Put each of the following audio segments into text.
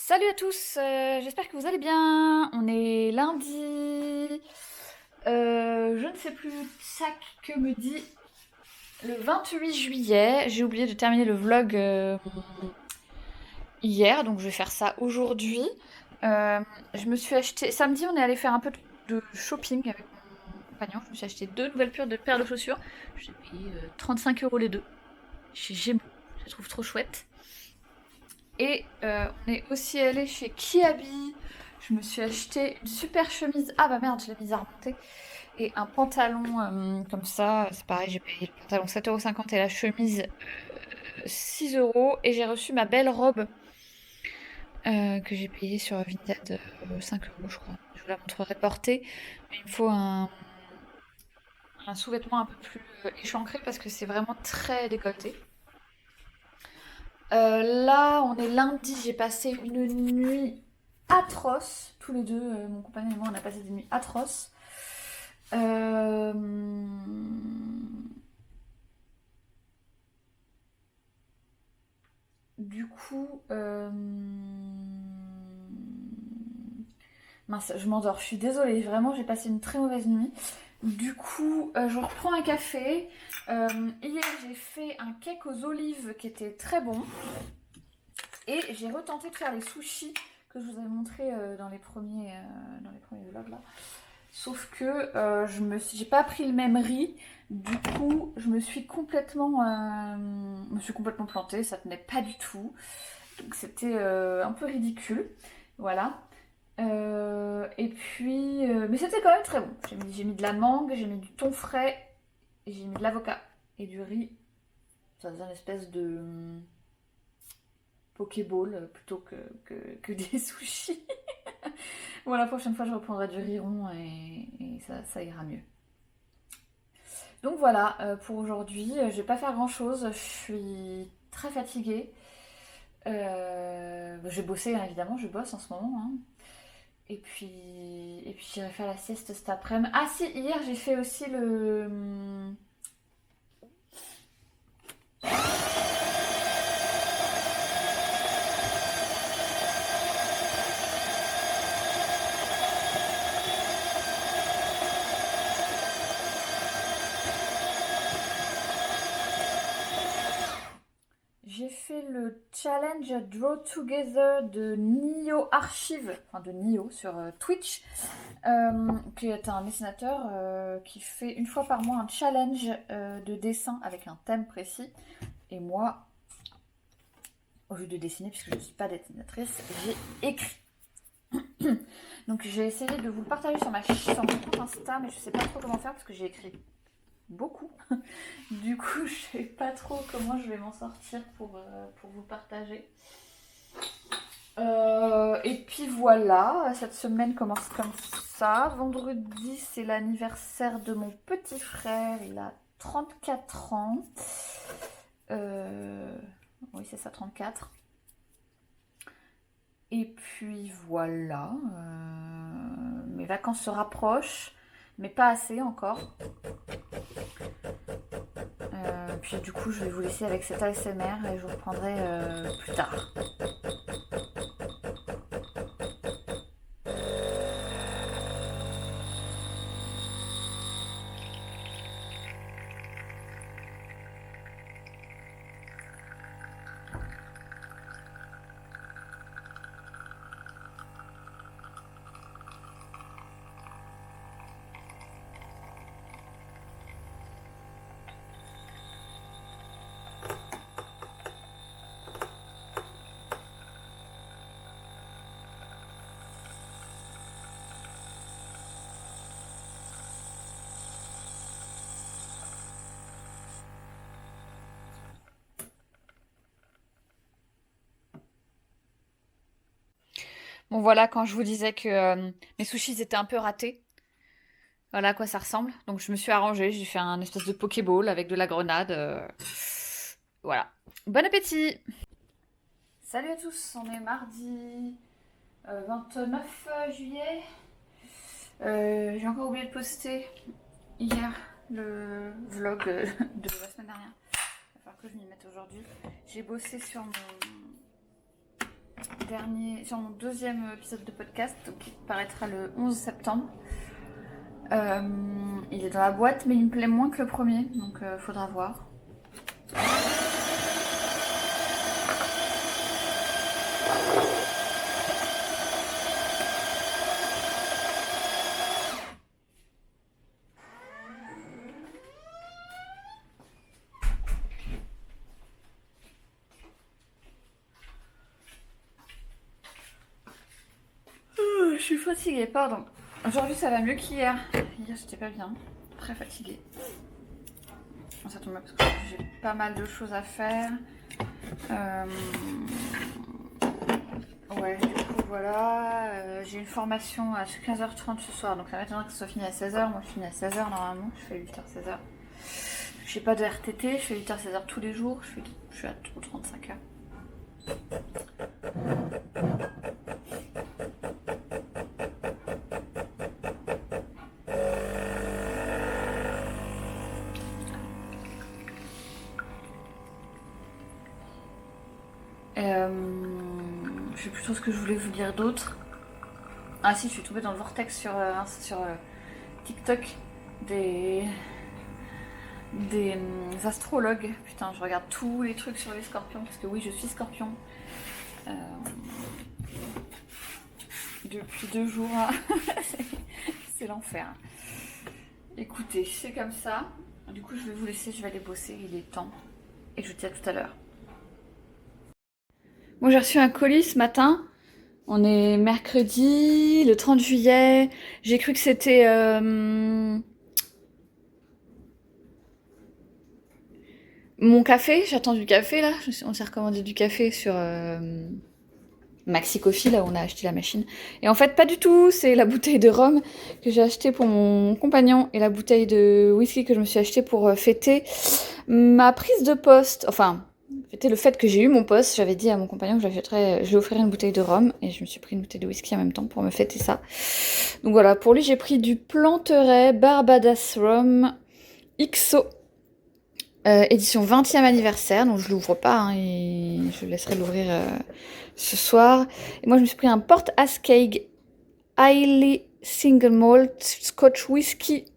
Salut à tous, j'espère que vous allez bien. On est lundi, je ne sais plus tac que me dit le 28 juillet. J'ai oublié de terminer le vlog hier, donc je vais faire ça aujourd'hui. Je me suis acheté samedi, on est allé faire un peu de shopping avec mon compagnon. Je me suis acheté deux nouvelles paires de chaussures. J'ai payé 35 € les deux. Chez Gémeaux, je les trouve trop chouettes. Et on est aussi allé chez Kiabi. Je me suis acheté une super chemise. Ah bah merde, je l'ai mise à remonter. Et un pantalon comme ça. C'est pareil, j'ai payé le pantalon 7,50 € et la chemise 6 €. Et j'ai reçu ma belle robe que j'ai payée sur Vinted 5 € je crois. Je vous la montrerai portée. Mais il me faut un sous-vêtement un peu plus échancré parce que c'est vraiment très décolleté. Là, on est lundi, j'ai passé une nuit atroce. Tous les deux, mon compagnon et moi, on a passé des nuits atroces. Euh, Du coup, mince, je m'endors. Je suis désolée, vraiment, j'ai passé une très mauvaise nuit. Du coup, je reprends un café. Hier, j'ai fait un cake aux olives qui était très bon. Et j'ai retenté de faire les sushis que je vous avais montré dans les premiers vlogs là. Sauf que j'ai pas pris le même riz. Du coup, je me suis complètement plantée. Ça tenait pas du tout. Donc c'était un peu ridicule. Voilà. Et puis, mais c'était quand même très bon. J'ai mis de la mangue, j'ai mis du thon frais, et j'ai mis de l'avocat et du riz. Ça faisait une espèce de Pokéball plutôt que des sushis. Bon, la prochaine fois, je reprendrai du riz rond et ça ira mieux. Donc voilà, pour aujourd'hui, je vais pas faire grand chose. Je suis très fatiguée. J'ai bossé, hein, évidemment, je bosse en ce moment, hein. Et puis j'irai faire la sieste cet après-midi. Ah si, hier j'ai fait aussi le. J'ai fait le challenge Draw Together de Nio Archive, enfin de Nio sur Twitch, qui est un dessinateur qui fait une fois par mois un challenge de dessin avec un thème précis. Et moi, au lieu de dessiner, puisque je ne suis pas dessinatrice, j'ai écrit. Donc j'ai essayé de vous le partager sur mon compte Insta, mais je sais pas trop comment faire parce que j'ai écrit beaucoup. Du coup, je sais pas trop comment je vais m'en sortir pour vous partager. Et puis voilà, cette semaine commence comme ça. Vendredi, c'est l'anniversaire de mon petit frère. Il a 34 ans. Oui, c'est ça, 34. Et puis voilà. Mes vacances se rapprochent, mais pas assez encore. Puis du coup, je vais vous laisser avec cet ASMR et je vous reprendrai plus tard. Bon voilà, quand je vous disais que mes sushis étaient un peu ratés, voilà à quoi ça ressemble. Donc je me suis arrangée, j'ai fait un espèce de pokéball avec de la grenade. Voilà. Bon appétit! Salut à tous, on est mardi 29 juillet. J'ai encore oublié de poster hier le vlog de la semaine dernière. Il va falloir que je m'y mette aujourd'hui. J'ai bossé sur mon sur mon deuxième épisode de podcast, qui paraîtra le 11 septembre. Il est dans la boîte, mais il me plaît moins que le premier, donc faudra voir. Je suis fatiguée, pardon. Aujourd'hui ça va mieux qu'hier. Hier j'étais pas bien, très fatiguée. Ça tombe bien parce que j'ai pas mal de choses à faire. Ouais, du coup voilà. J'ai une formation à 15h30 ce soir, donc ça m'étonnerait que ce soit fini à 16h. Moi je finis à 16h normalement, je fais 8h-16h. J'ai pas de RTT, je fais 8h-16h tous les jours, je suis à 35h. Je sais plus trop ce que je voulais vous dire d'autre. Ah si, je suis tombée dans le vortex sur TikTok des astrologues. Putain, je regarde tous les trucs sur les scorpions parce que oui, je suis scorpion. Depuis 2 jours, hein. C'est l'enfer. Écoutez, c'est comme ça. Du coup, je vais vous laisser, je vais aller bosser, il est temps. Et je vous dis à tout à l'heure. Bon, j'ai reçu un colis ce matin. On est mercredi, le 30 juillet. J'ai cru que c'était... mon café. J'attends du café, là. On s'est recommandé du café sur Maxi Coffee, là où on a acheté la machine. Et en fait, pas du tout. C'est la bouteille de rhum que j'ai achetée pour mon compagnon et la bouteille de whisky que je me suis achetée pour fêter ma prise de poste. Enfin... C'était le fait que j'ai eu mon poste, j'avais dit à mon compagnon que je lui offrirais une bouteille de rhum et je me suis pris une bouteille de whisky en même temps pour me fêter ça. Donc voilà, pour lui j'ai pris du Planteret Barbadas Rum XO édition 20e anniversaire, donc je l'ouvre pas hein, et je laisserai l'ouvrir ce soir. Et moi je me suis pris un Port Askeig Highly Single Malt Scotch Whisky.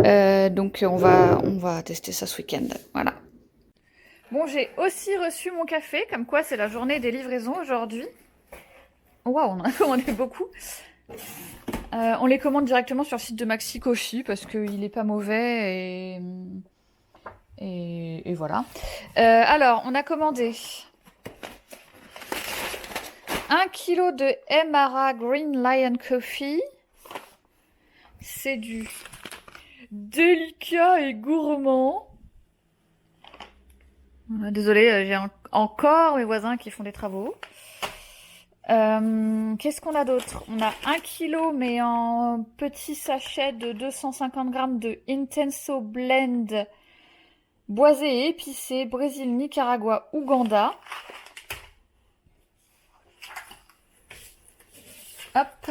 Donc on va tester ça ce week-end, voilà. Bon, j'ai aussi reçu mon café, comme quoi c'est la journée des livraisons aujourd'hui. Waouh, on en a commandé beaucoup. On les commande directement sur le site de Maxi Coffee parce qu'il est pas mauvais et voilà. Alors, on a commandé 1 kg de Emara Green Lion Coffee. C'est du délicat et gourmand. Désolée, j'ai encore mes voisins qui font des travaux. Qu'est-ce qu'on a d'autre? On a 1 kg mais en petit sachet de 250 grammes de Intenso Blend boisé et épicé, Brésil, Nicaragua, Ouganda. Hop.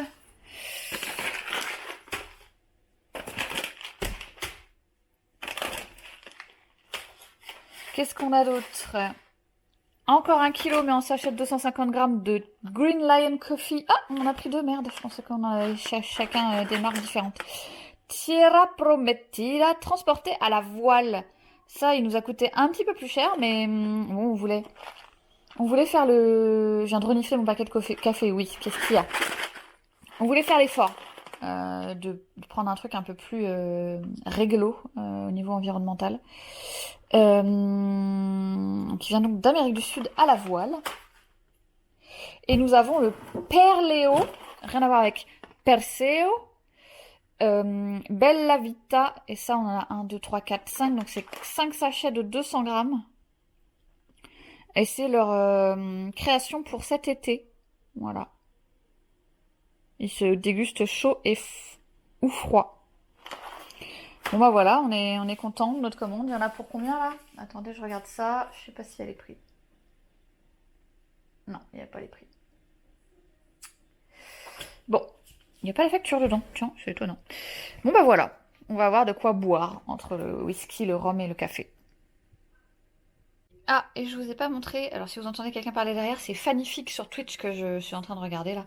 Qu'est-ce qu'on a d'autre? Encore 1 kg mais en sachet de 250 grammes de Green Lion Coffee. Ah, on en a pris 2, merde. Je pensais qu'on en avait chacun des marques différentes. Tierra Prometida, transporté à la voile. Ça, il nous a coûté un petit peu plus cher, mais bon, on voulait faire le... Je viens de renifler mon paquet de café, oui, qu'est-ce qu'il y a? On voulait faire l'effort de prendre un truc un peu plus réglo au niveau environnemental. Qui vient donc d'Amérique du Sud à la voile. Et nous avons le Perleo, rien à voir avec Perseo, Bella Vita, et ça on en a 1, 2, 3, 4, 5, donc c'est 5 sachets de 200 grammes. Et c'est leur création pour cet été. Voilà. Ils se dégustent chaud ou froid. Bon bah voilà, on est content de notre commande. Il y en a pour combien là? Attendez, je regarde ça. Je sais pas s'il y a les prix. Non, il n'y a pas les prix. Bon, il n'y a pas la facture dedans. Tiens, c'est étonnant. Bon bah voilà, on va avoir de quoi boire entre le whisky, le rhum et le café. Ah, et je vous ai pas montré, alors si vous entendez quelqu'un parler derrière, c'est Fannyfic sur Twitch que je suis en train de regarder là.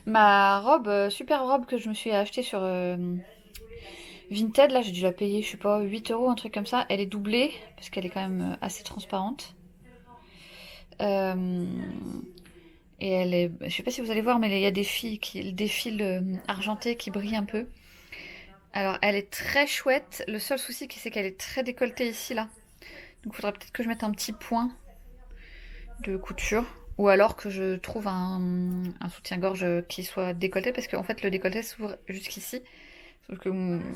Ma robe, super robe que je me suis achetée sur Vinted, là j'ai dû la payer, je sais pas, 8 euros, un truc comme ça. Elle est doublée, parce qu'elle est quand même assez transparente. Euh, et elle est, je sais pas si vous allez voir, mais il y a des fils argentés qui brillent un peu. Alors elle est très chouette, le seul souci c'est qu'elle est très décolletée ici là. Donc il faudrait peut-être que je mette un petit point de couture. Ou alors que je trouve un soutien-gorge qui soit décolleté, parce qu'en fait le décolleté s'ouvre jusqu'ici. Sauf que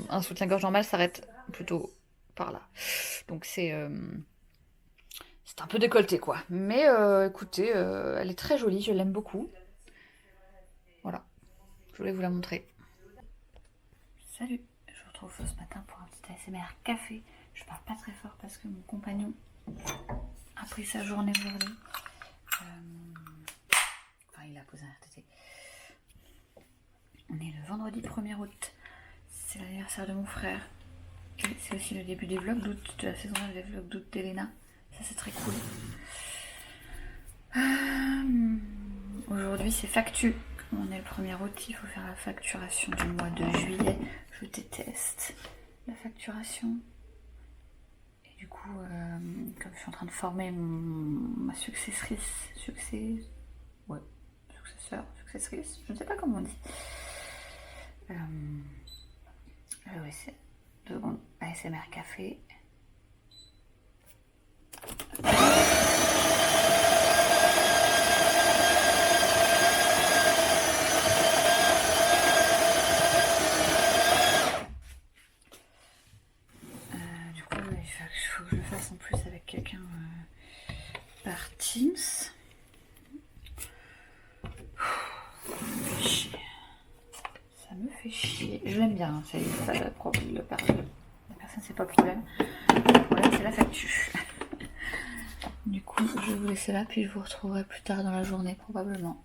un soutien-gorge normal s'arrête plutôt par là. Donc c'est un peu décolleté quoi. Mais écoutez, elle est très jolie, je l'aime beaucoup. Voilà, je voulais vous la montrer. Salut, je vous retrouve ce matin pour un petit ASMR café. Je parle pas très fort parce que mon compagnon a pris sa journée aujourd'hui. Enfin, il a posé un RTT. On est le vendredi 1er août. C'est l'anniversaire de mon frère. C'est aussi le début des vlogs d'août, de la saison 1 des vlogs d'août d'Elena. Ça, c'est très cool. Aujourd'hui, c'est factu. On est le 1er août, il faut faire la facturation du mois de juillet. Je déteste la facturation. Et du coup, comme je suis en train de former ma successrice, successrice, je ne sais pas comment on dit. Je vais essayer de secondes, ASMR café. Du coup, il faut que je le fasse en plus avec quelqu'un par Teams. Ça me fait chier. Je l'aime bien, c'est pas la personne, c'est pas le problème. Le problème, c'est la facture. Du coup, je vais vous laisser là, puis je vous retrouverai plus tard dans la journée, probablement.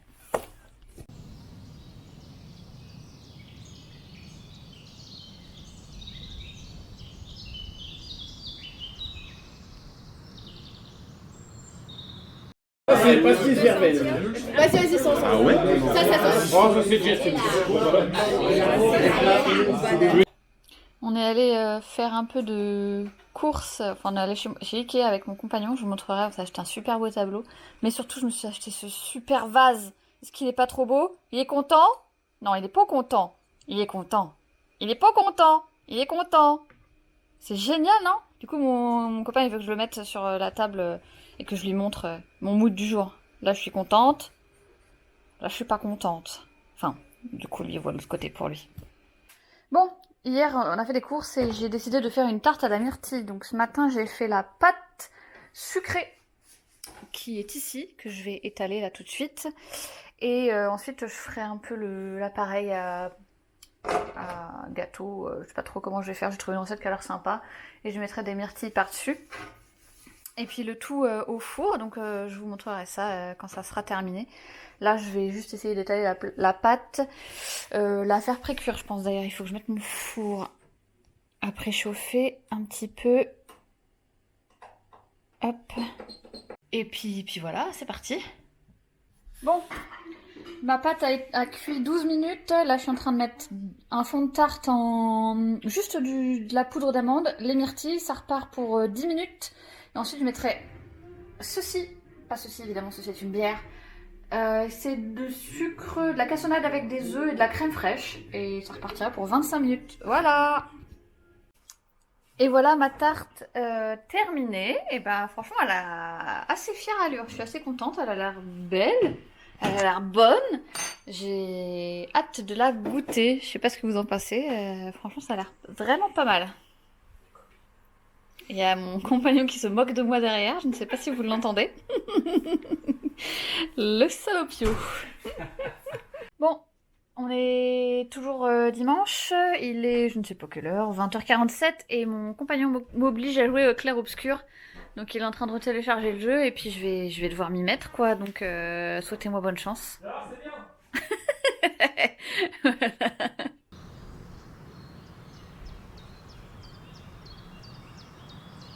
C'est pastis verveine. Vas-y, sans ça. Ah ouais? Ça. Oh, c'est déjà On est allé faire un peu de courses. Enfin, on est allé chez Ikea avec mon compagnon. Je vous montrerai. On s'est acheté un super beau tableau. Mais surtout, je me suis acheté ce super vase. Est-ce qu'il est pas trop beau? Il est content? Non, il est pas content. Il est content. Il est pas content. Il est content. C'est génial, non? Du coup, mon copain, il veut que je le mette sur la table et que je lui montre mon mood du jour. Là, je suis contente. Là, je suis pas contente. Enfin, du coup, lui, il voit l'autre côté pour lui. Bon, hier, on a fait des courses et j'ai décidé de faire une tarte à la myrtille. Donc, ce matin, j'ai fait la pâte sucrée qui est ici, que je vais étaler là tout de suite. Et ensuite, je ferai un peu l'appareil à gâteau. Je sais pas trop comment je vais faire. J'ai trouvé une recette qui a l'air sympa. Et je mettrai des myrtilles par-dessus. Et puis le tout au four, donc je vous montrerai ça quand ça sera terminé. Là, je vais juste essayer d'étaler la pâte, la faire pré-cuire, je pense d'ailleurs. Il faut que je mette mon four à préchauffer un petit peu. Hop. Et puis voilà, c'est parti. Bon, ma pâte a cuit 12 minutes. Là, je suis en train de mettre un fond de tarte en juste de la poudre d'amande, les myrtilles, ça repart pour 10 minutes. Et ensuite, je mettrai ceci, pas ceci évidemment, ceci est une bière. C'est de sucre, de la cassonade avec des œufs et de la crème fraîche. Et ça repartira pour 25 minutes. Voilà! Et voilà ma tarte terminée. Et bah franchement, elle a assez fière allure. Je suis assez contente, elle a l'air belle. Elle a l'air bonne. J'ai hâte de la goûter. Je sais pas ce que vous en pensez. Franchement, ça a l'air vraiment pas mal. Il y a mon compagnon qui se moque de moi derrière. Je ne sais pas si vous l'entendez. Le salopio. Bon, on est toujours dimanche. Il est, je ne sais pas quelle heure, 20h47. Et mon compagnon m'oblige à jouer au clair-obscur. Donc il est en train de retélécharger le jeu. Et puis je vais devoir m'y mettre, quoi. Donc souhaitez-moi bonne chance. Alors, c'est bien. Voilà.